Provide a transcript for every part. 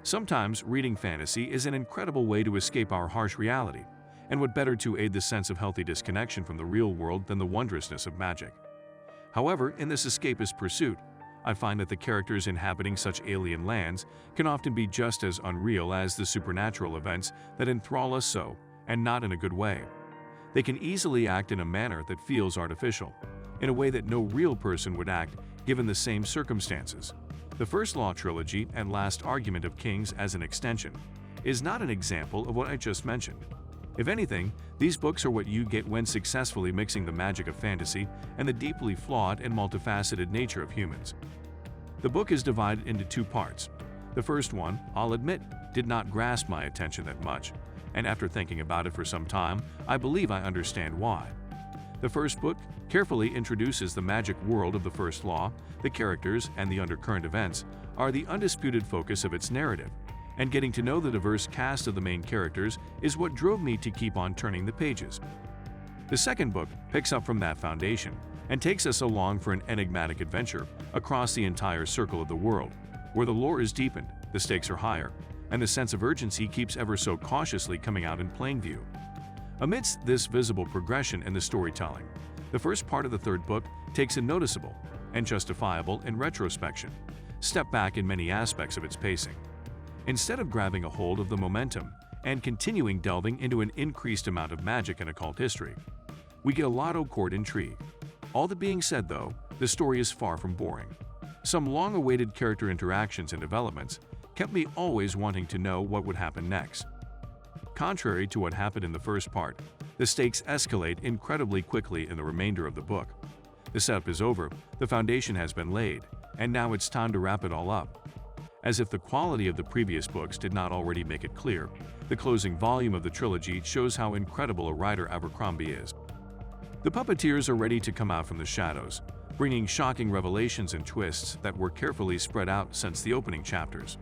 Sometimes reading fantasy is an incredible way to escape our harsh reality, and what better to aid the sense of healthy disconnection from the real world than the wondrousness of magic. However, in this escapist pursuit, I find that the characters inhabiting such alien lands can often be just as unreal as the supernatural events that enthrall us so, and not in a good way. They can easily act in a manner that feels artificial, in a way that no real person would act given the same circumstances. The First Law Trilogy and Last Argument of Kings as an extension is not an example of what I just mentioned. If anything, these books are what you get when successfully mixing the magic of fantasy and the deeply flawed and multifaceted nature of humans. The book is divided into two parts. The first one, I'll admit, did not grasp my attention that much, and after thinking about it for some time, I believe I understand why. The first book carefully introduces the magic world of the First Law. The characters and the undercurrent events are the undisputed focus of its narrative, and getting to know the diverse cast of the main characters is what drove me to keep on turning the pages. The second book picks up from that foundation and takes us along for an enigmatic adventure across the entire circle of the world, where the lore is deepened, the stakes are higher, and the sense of urgency keeps ever so cautiously coming out in plain view. Amidst this visible progression in the storytelling, the first part of the third book takes a noticeable, and justifiable in retrospection, step back in many aspects of its pacing. Instead of grabbing a hold of the momentum and continuing delving into an increased amount of magic and occult history, we get a lot of court intrigue. All that being said though, the story is far from boring. Some long-awaited character interactions and developments kept me always wanting to know what would happen next. Contrary to what happened in the first part, the stakes escalate incredibly quickly in the remainder of the book. The setup is over, the foundation has been laid, and now it's time to wrap it all up. As if the quality of the previous books did not already make it clear, the closing volume of the trilogy shows how incredible a writer Abercrombie is. The puppeteers are ready to come out from the shadows, bringing shocking revelations and twists that were carefully spread out since the opening chapters.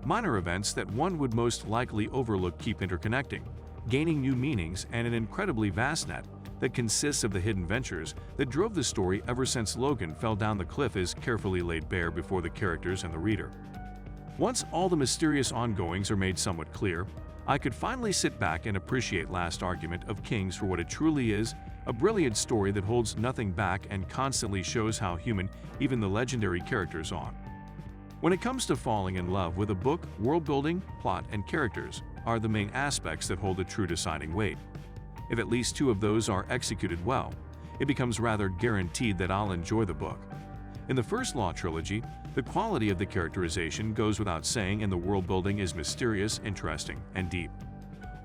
Minor events that one would most likely overlook keep interconnecting, gaining new meanings, and an incredibly vast net that consists of the hidden ventures that drove the story ever since Logan fell down the cliff is carefully laid bare before the characters and the reader. Once all the mysterious ongoings are made somewhat clear, I could finally sit back and appreciate Last Argument of Kings for what it truly is, a brilliant story that holds nothing back and constantly shows how human even the legendary characters are. When it comes to falling in love with a book, world building, plot, and characters are the main aspects that hold a true deciding weight. If at least two of those are executed well, it becomes rather guaranteed that I'll enjoy the book. In the First Law Trilogy, the quality of the characterization goes without saying, and the world building is mysterious, interesting, and deep.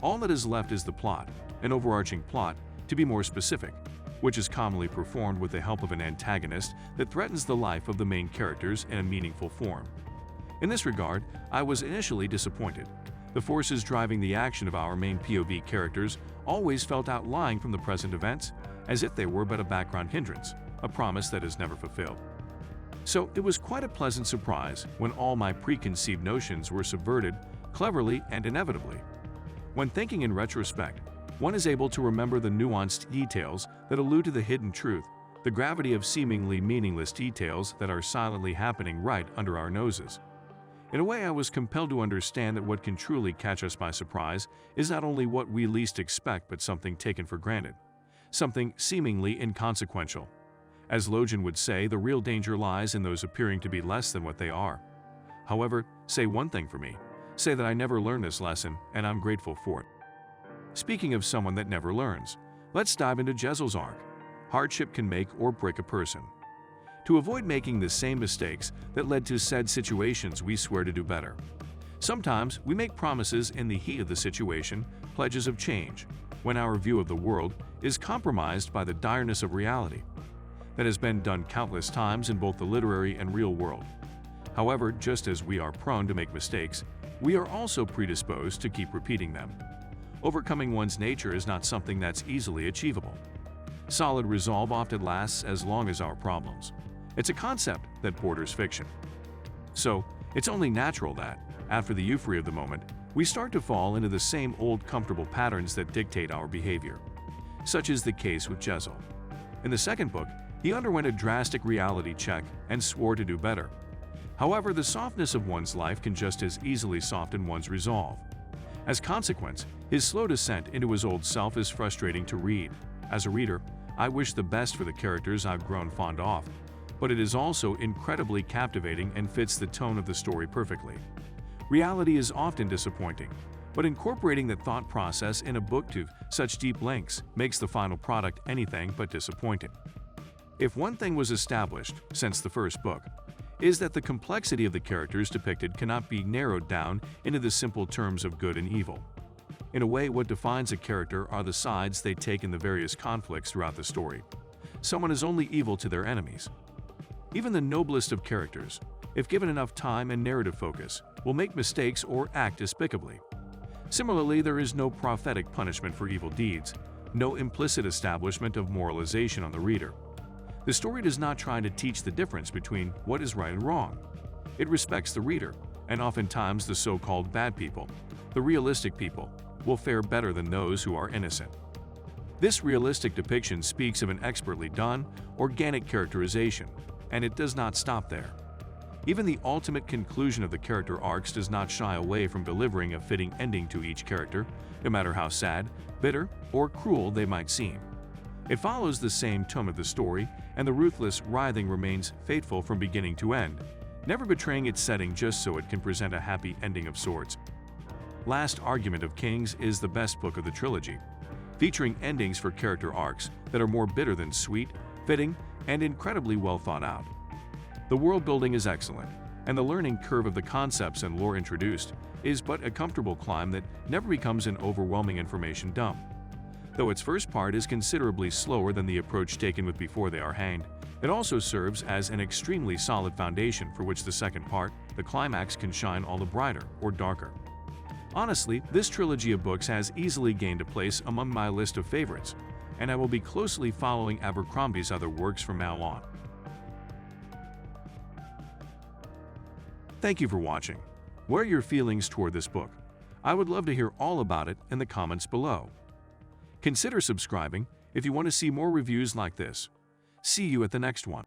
All that is left is the plot, an overarching plot, to be more specific, which is commonly performed with the help of an antagonist that threatens the life of the main characters in a meaningful form. In this regard, I was initially disappointed. The forces driving the action of our main POV characters always felt outlying from the present events, as if they were but a background hindrance, a promise that is never fulfilled. So it was quite a pleasant surprise when all my preconceived notions were subverted, cleverly and inevitably. When thinking in retrospect, one is able to remember the nuanced details that allude to the hidden truth, the gravity of seemingly meaningless details that are silently happening right under our noses. In a way, I was compelled to understand that what can truly catch us by surprise is not only what we least expect but something taken for granted, something seemingly inconsequential. As Logan would say, the real danger lies in those appearing to be less than what they are. However, say one thing for me, say that I never learned this lesson, and I'm grateful for it. Speaking of someone that never learns, let's dive into Jezel's arc. Hardship can make or break a person. To avoid making the same mistakes that led to said situations, we swear to do better. Sometimes we make promises in the heat of the situation, pledges of change, when our view of the world is compromised by the direness of reality. That has been done countless times in both the literary and real world. However, just as we are prone to make mistakes, we are also predisposed to keep repeating them. Overcoming one's nature is not something that's easily achievable. Solid resolve often lasts as long as our problems. It's a concept that borders fiction. So, it's only natural that, after the euphoria of the moment, we start to fall into the same old comfortable patterns that dictate our behavior. Such is the case with Jezel. In the second book, he underwent a drastic reality check and swore to do better. However, the softness of one's life can just as easily soften one's resolve. As consequence, his slow descent into his old self is frustrating to read. As a reader, I wish the best for the characters I've grown fond of, but it is also incredibly captivating and fits the tone of the story perfectly. Reality is often disappointing, but incorporating the thought process in a book to such deep lengths makes the final product anything but disappointing. If one thing was established since the first book, is that the complexity of the characters depicted cannot be narrowed down into the simple terms of good and evil. In a way, what defines a character are the sides they take in the various conflicts throughout the story. Someone is only evil to their enemies. Even the noblest of characters, if given enough time and narrative focus, will make mistakes or act despicably. Similarly, there is no prophetic punishment for evil deeds, no implicit establishment of moralization on the reader. The story does not try to teach the difference between what is right and wrong. It respects the reader, and oftentimes the so-called bad people, the realistic people, will fare better than those who are innocent. This realistic depiction speaks of an expertly done, organic characterization, and it does not stop there. Even the ultimate conclusion of the character arcs does not shy away from delivering a fitting ending to each character, no matter how sad, bitter, or cruel they might seem. It follows the same tone of the story, and the ruthless writhing remains faithful from beginning to end, never betraying its setting just so it can present a happy ending of sorts. Last Argument of Kings is the best book of the trilogy, featuring endings for character arcs that are more bitter than sweet, fitting, and incredibly well thought out. The world building is excellent, and the learning curve of the concepts and lore introduced is but a comfortable climb that never becomes an overwhelming information dump. Though its first part is considerably slower than the approach taken with Before They Are Hanged, it also serves as an extremely solid foundation for which the second part, the climax, can shine all the brighter or darker. Honestly, this trilogy of books has easily gained a place among my list of favorites, and I will be closely following Abercrombie's other works from now on. Thank you for watching. What are your feelings toward this book? I would love to hear all about it in the comments below. Consider subscribing if you want to see more reviews like this. See you at the next one.